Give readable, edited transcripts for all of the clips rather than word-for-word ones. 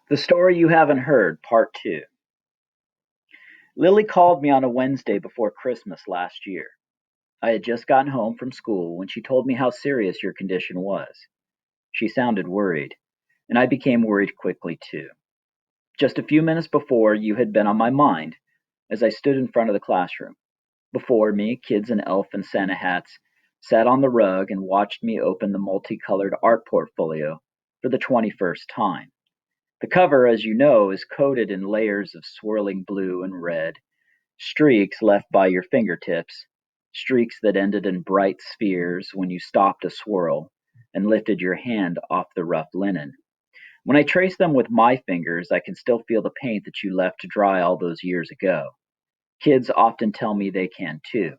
The Story You Haven't Heard, Part 2. Lily called me on a Wednesday before Christmas last year. I had just gotten home from school when she told me how serious your condition was. She sounded worried, and I became worried quickly too. Just a few minutes before, you had been on my mind as I stood in front of the classroom. Before me, kids in elf and Santa hats sat on the rug and watched me open the multicolored art portfolio for the 21st time. The cover, as you know, is coated in layers of swirling blue and red, streaks left by your fingertips, streaks that ended in bright spheres when you stopped a swirl and lifted your hand off the rough linen. When I trace them with my fingers, I can still feel the paint that you left to dry all those years ago. Kids often tell me they can too.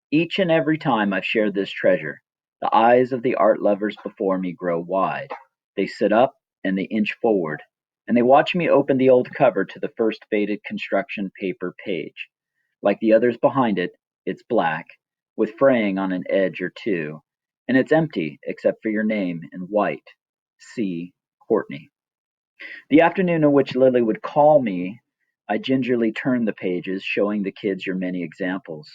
Each and every time I've shared this treasure, the eyes of the art lovers before me grow wide. They sit up and they inch forward, and they watch me open the old cover to the first faded construction paper page. Like the others behind it, it's black, with fraying on an edge or two, and it's empty except for your name in white: C. Courtney. The afternoon in which Lily would call me, I gingerly turned the pages, showing the kids your many examples.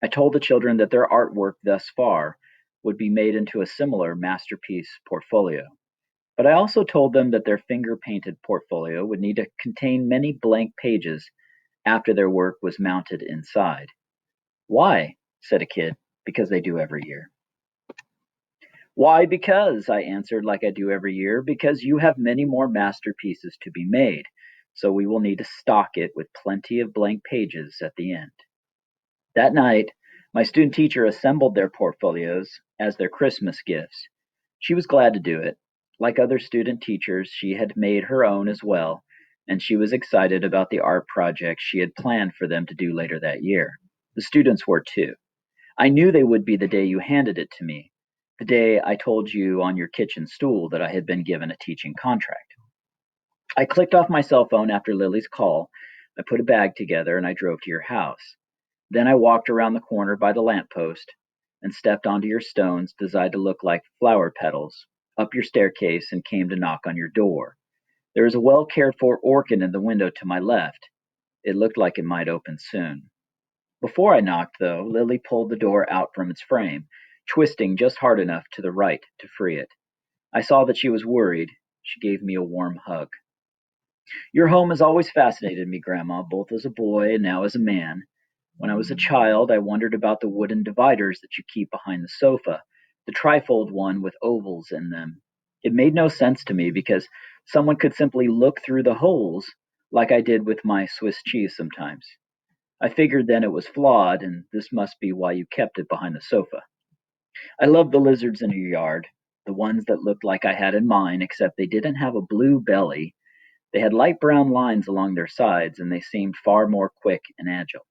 I told the children that their artwork thus far would be made into a similar masterpiece portfolio. But I also told them that their finger painted portfolio would need to contain many blank pages after their work was mounted inside. Why? Said a kid. Because they do every year. Why? Because, I answered like I do every year, because you have many more masterpieces to be made, so we will need to stock it with plenty of blank pages at the end. That night, my student teacher assembled their portfolios as their Christmas gifts. She was glad to do it. Like other student teachers, she had made her own as well, and she was excited about the art projects she had planned for them to do later that year. The students were too. I knew they would be the day you handed it to me, the day I told you on your kitchen stool that I had been given a teaching contract. I clicked off my cell phone after Lily's call. I put a bag together and I drove to your house. Then I walked around the corner by the lamppost and stepped onto your stones designed to look like flower petals, up your staircase, and came to knock on your door. There was a well cared for orchid in the window to my left. It looked like it might open soon. Before I knocked, though, Lily pulled the door out from its frame, twisting just hard enough to the right to free it. I saw that she was worried. She gave me a warm hug. Your home has always fascinated me, Grandma, both as a boy and now as a man. When I was a child, I wondered about the wooden dividers that you keep behind the sofa, the trifold one with ovals in them. It made no sense to me because someone could simply look through the holes like I did with my Swiss cheese sometimes. I figured then it was flawed, and this must be why you kept it behind the sofa. I loved the lizards in your yard, the ones that looked like I had in mine, except they didn't have a blue belly. They had light brown lines along their sides, and they seemed far more quick and agile.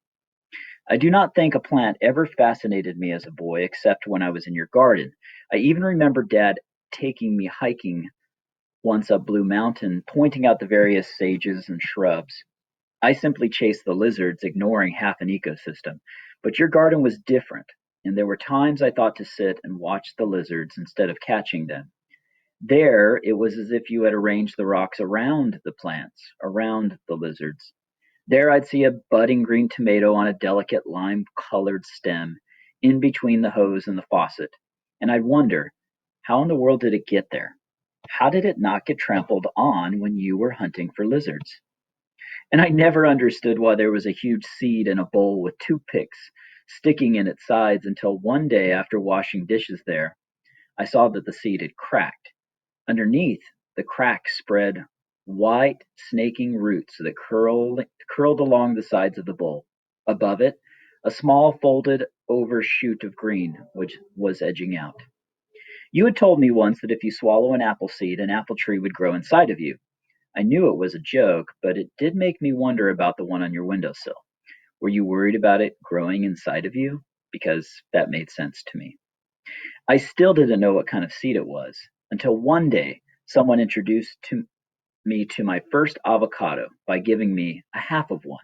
I do not think a plant ever fascinated me as a boy except when I was in your garden. I even remember Dad taking me hiking once up Blue Mountain, pointing out the various sages and shrubs. I simply chased the lizards, ignoring half an ecosystem. But your garden was different, and there were times I thought to sit and watch the lizards instead of catching them. There, it was as if you had arranged the rocks around the plants, around the lizards. There I'd see a budding green tomato on a delicate lime-colored stem, in between the hose and the faucet, and I'd wonder, how in the world did it get there? How did it not get trampled on when you were hunting for lizards? And I never understood why there was a huge seed in a bowl with toothpicks sticking in its sides until one day after washing dishes there, I saw that the seed had cracked. Underneath, the crack spread white, snaking roots that curled along the sides of the bowl. Above it, a small folded over shoot of green, which was edging out. You had told me once that if you swallow an apple seed, an apple tree would grow inside of you. I knew it was a joke, but it did make me wonder about the one on your windowsill. Were you worried about it growing inside of you? Because that made sense to me. I still didn't know what kind of seed it was until one day someone introduced me to my first avocado by giving me a half of one.